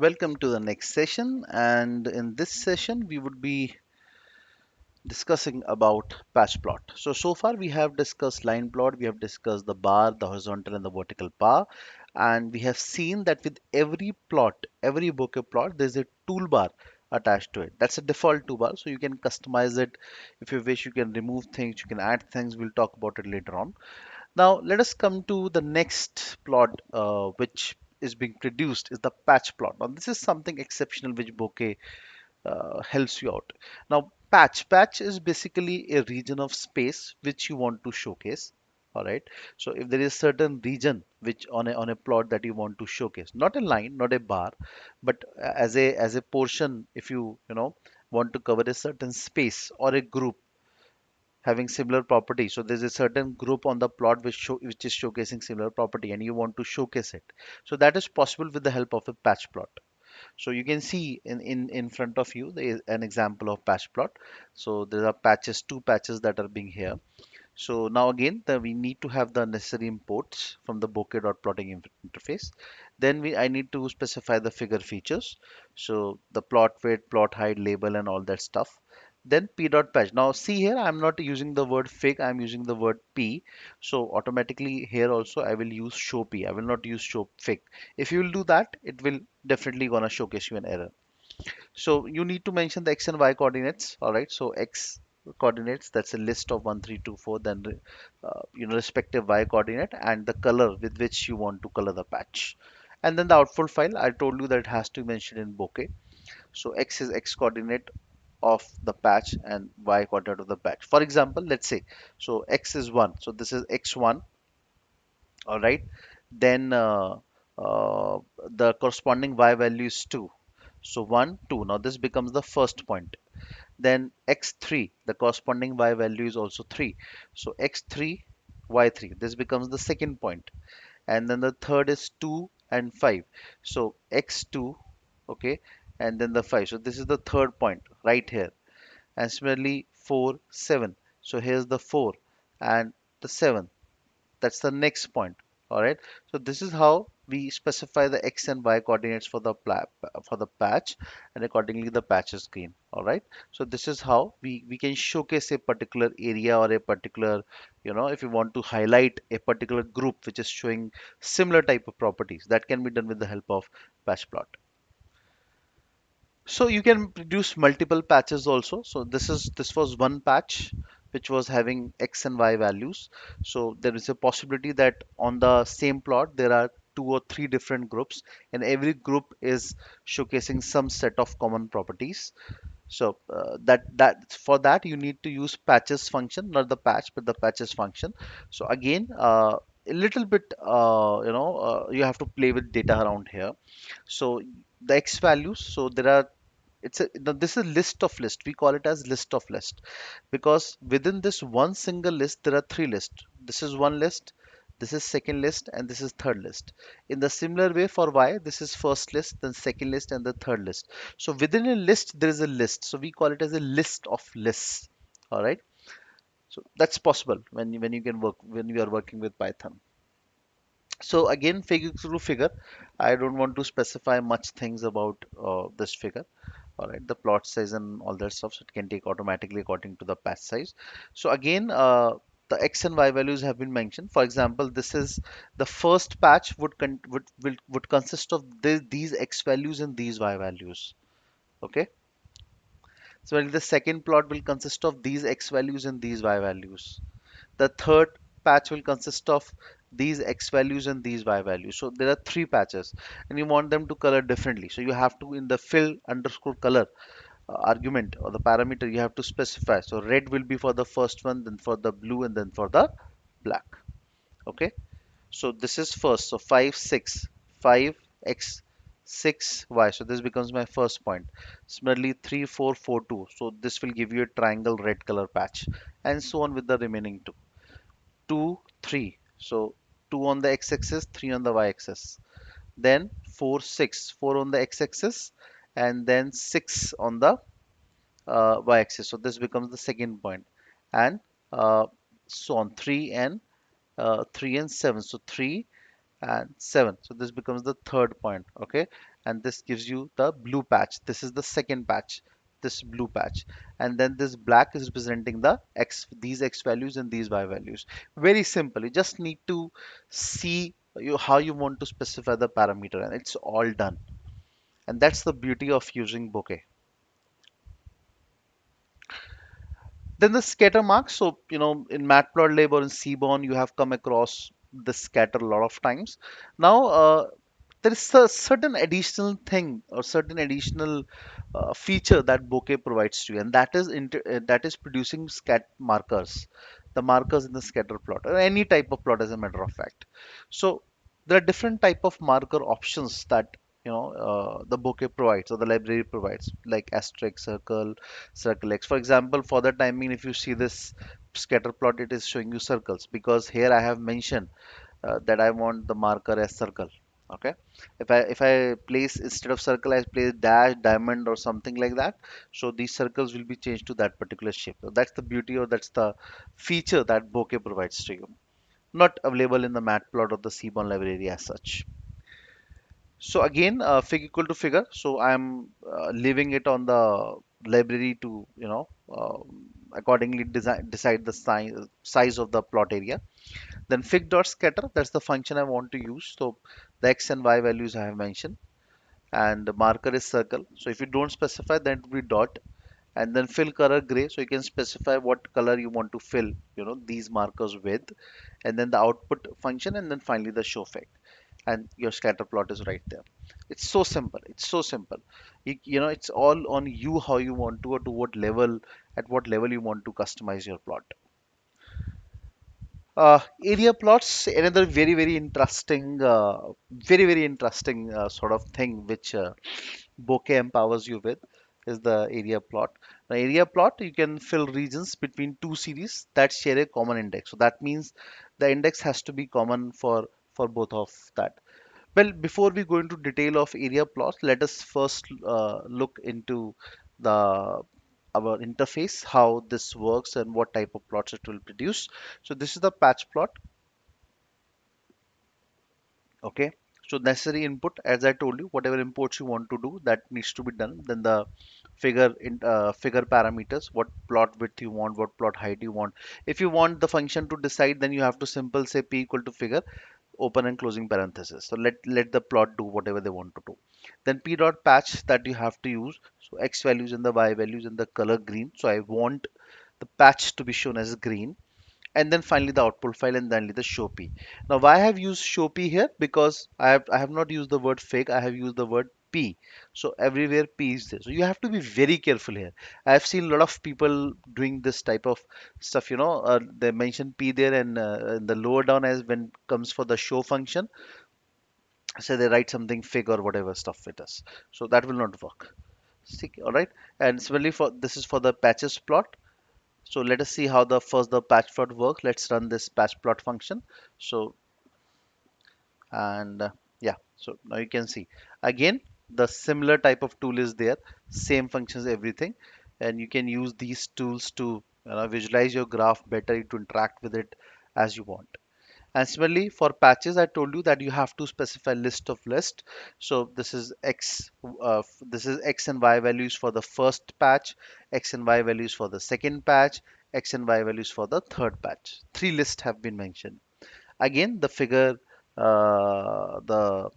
Welcome to the next session, and in this session, we would be discussing about patch plot. So far we have discussed line plot, we have discussed the bar, the horizontal and the vertical bar, and we have seen that with every plot, every bokeh plot, there's a toolbar attached to it. That's a default toolbar, so you can customize it. If you wish, you can remove things, you can add things. We'll talk about it later on. Now, let us come to the next plot, which is being produced is the patch plot. Now, this is something exceptional which Bokeh helps you out. Now, patch is basically a region of space which you want to showcase. All right. So if there is certain region which on a plot that you want to showcase, not a line, not a bar, but as a portion, if you want to cover a certain space or a group having similar property. So there's a certain group on the plot which is showcasing similar property, and you want to showcase it. So that is possible with the help of a patch plot. So you can see in front of you there is an example of patch plot. So there are patches, two patches that are being here. So now again, we need to have the necessary imports from the bokeh.plotting interface. Then I need to specify the figure features. So the plot width, plot height, label, and all that stuff. Then p.patch. Now see here, I'm not using the word fig, I'm using the word p. So automatically here also I will use show p. I will not use show fig. If you will do that, it will definitely gonna showcase you an error. So you need to mention the x and y coordinates. All right. So x coordinates, that's a list of 1, 3, 2, 4. Then respective y coordinate and the color with which you want to color the patch. And then the output file, I told you that it has to be mentioned in bokeh. So x is x coordinate of the patch and y coordinate of the patch. For example, let's say so x is 1. So this is x1. All right. Then uh, the corresponding y value is 2. So 1, 2. Now this becomes the first point. Then x3, the corresponding y value is also 3. So x3, y3. This becomes the second point. And then the third is 2 and 5. So x2, okay, and then the 5. So this is the third point right here. And similarly 4, 7. So here's the 4 and the 7. That's the next point. All right. So this is how we specify the x and y coordinates for the patch, and accordingly the patch is green. All right. So this is how we can showcase a particular area or a particular, if you want to highlight a particular group which is showing similar type of properties, that can be done with the help of patch plot. So you can produce multiple patches also. So this was one patch which was having x and y values. So there is a possibility that on the same plot there are two or three different groups, and every group is showcasing some set of common properties. So that for that you need to use patches function, not the patch, but the patches function. So again, a little bit, you have to play with data around here. So the x values, so there are this is list of list, we call it as list of list, because within this one single list there are three lists. This is one list, this is second list, and this is third list. In the similar way for y, this is first list, then second list, and the third list. So within a list there is a list, so we call it as a list of lists. All right. So that's possible when you can work when you are working with Python. So again, figure through figure, I don't want to specify much things about this figure. All right, the plot size and all that stuff, so it can take automatically according to the patch size. So again, the x and y values have been mentioned. For example, this is the first patch would consist of these x values and these y values. Okay. So the second plot will consist of these x values and these y values. The third patch will consist of these x values and these y values. So there are three patches, and you want them to color differently. So you have to, in the fill underscore color argument or the parameter, you have to specify. So red will be for the first one, then for the blue, and then for the black. Okay. So this is first. So 5, 6, 5 x 6 y. So this becomes my first point. Similarly 3, 4, 4, 2. So this will give you a triangle red color patch, and so on with the remaining two. 2, 3. So 2 on the x-axis, 3 on the y-axis. Then 4, 6. 4 on the x-axis, and then 6 on the y-axis. So this becomes the second point, and uh, so on 3 and 7. So 3, and 7. So this becomes the third point, okay? And this gives you the blue patch. This is the second patch, this blue patch. And then this black is representing the x, these x values and these y values. Very simple. You just need to see how you want to specify the parameter, and it's all done. And that's the beauty of using Bokeh. Then the scatter marks. So, in Matplotlib or in Seaborn, you have come across the scatter a lot of times. Now, there is a certain additional thing or certain additional feature that Bokeh provides to you, and that is producing scat markers, the markers in the scatter plot or any type of plot, as a matter of fact. So there are different type of marker options that the Bokeh provides or the library provides, like asterisk, circle, circle X. For example, for the timing, if you see this scatter plot, it is showing you circles because here I have mentioned that I want the marker as circle. Okay, if I place, instead of circle, I place dash, diamond, or something like that, so these circles will be changed to that particular shape. So that's the beauty, or that's the feature that Bokeh provides to you, not available in the Matplot or the Seaborn library as such. So again, fig equal to figure. So I'm leaving it on the library to, accordingly decide the size of the plot area. Then fig dot scatter, that's the function I want to use. So the x and y values I have mentioned, and the marker is circle. So if you don't specify, then it will be dot. And then fill color gray, so you can specify what color you want to fill, these markers with. And then the output function, and then finally the show fig, and your scatter plot is right there. It's so simple. It's so simple. It's all on you how you want to, or to what level, at what level you want to customize your plot. Area plots, another very interesting sort of thing which Bokeh empowers you with, is the area plot. The area plot, you can fill regions between two series that share a common index. So that means the index has to be common for both of that. Well, before we go into detail of area plots, let us first look into the our interface, how this works and what type of plots it will produce. So this is the patch plot. Okay. So necessary input, as I told you, whatever imports you want to do, that needs to be done. Then the figure parameters, what plot width you want, what plot height you want. If you want the function to decide, then you have to simple say p equal to figure, open and closing parenthesis. So let the plot do whatever they want to do. Then p dot patch, that you have to use. So x values and the y values and the color green. So I want the patch to be shown as green. And then finally the output file, and then the show p. Now why I have used show p here? Because I have not used the word fig, I have used the word p. So everywhere p is there, so you have to be very careful here. I have seen a lot of people doing this type of stuff, they mention p there, and in the lower down, as when it comes for the show function, say they write something fig or whatever stuff it is. So that will not work. See, all right. And similarly, for this is for the patches plot. So let us see how the patch plot works. Let's run this patch plot function. So, and yeah, so now you can see again the similar type of tool is there, same functions, everything, and you can use these tools to visualize your graph better, to interact with it as you want. And similarly for patches, I told you that you have to specify list of list. So this is x and y values for the first patch, x and y values for the second patch, x and y values for the third patch. Three lists have been mentioned. Again, uh, the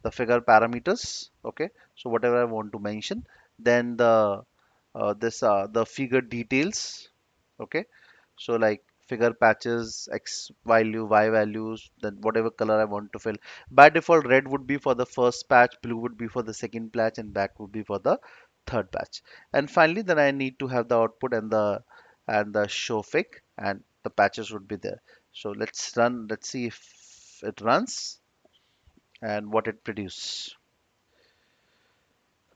the figure parameters. Okay, so whatever I want to mention, then the figure details. Okay, so like figure patches, x value, y values, then whatever color I want to fill. By default, red would be for the first patch, blue would be for the second patch, and black would be for the third patch. And finally, then I need to have the output and the show fig, and the patches would be there. So let's run. Let's see if it runs and what it produces.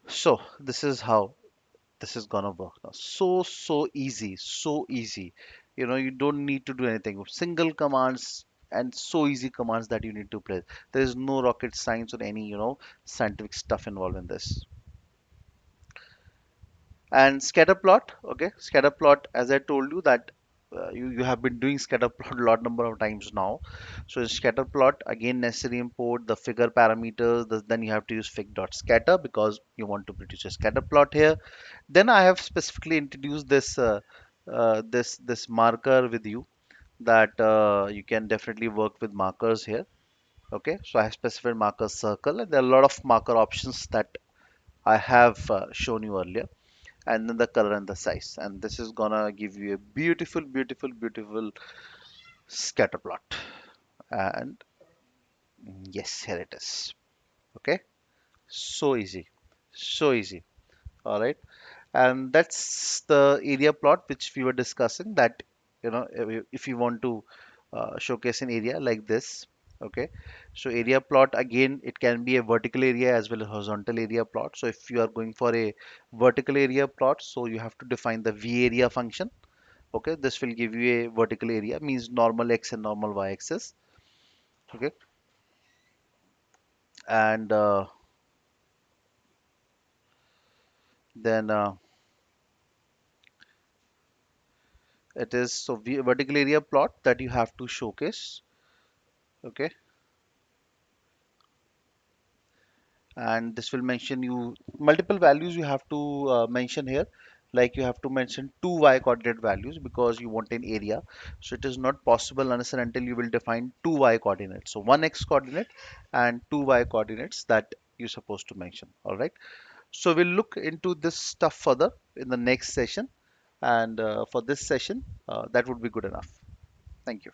So this is how this is gonna work now. So easy, so easy. You don't need to do anything. Single commands, and so easy commands that you need to play. There is no rocket science or any scientific stuff involved in this. And scatter plot, okay, scatter plot, as I told you that you have been doing scatter plot a lot number of times now. So in scatter plot, again necessary import the figure parameters. Then you have to use fig.scatter because you want to produce a scatter plot here. Then I have specifically introduced this marker with you, that you can definitely work with markers here. Okay, so I have specified marker circle, and there are a lot of marker options that I have shown you earlier, and then the color and the size. And this is gonna give you a beautiful, beautiful, beautiful scatter plot. And yes, here it is. Okay, so easy, so easy. All right, and that's the area plot which we were discussing. That if you want to showcase an area like this. Okay, so area plot, again, it can be a vertical area as well as horizontal area plot. So if you are going for a vertical area plot, so you have to define the v area function. Okay, this will give you a vertical area, means normal x and normal y axis. Okay, and then it is so vertical area plot that you have to showcase. Okay, and this will mention you multiple values you have to mention here, like you have to mention two y coordinate values because you want an area. So it is not possible unless and until you will define two y coordinates, so one x coordinate and two y coordinates that you're supposed to mention. All right, so we'll look into this stuff further in the next session, and for this session that would be good enough. Thank you.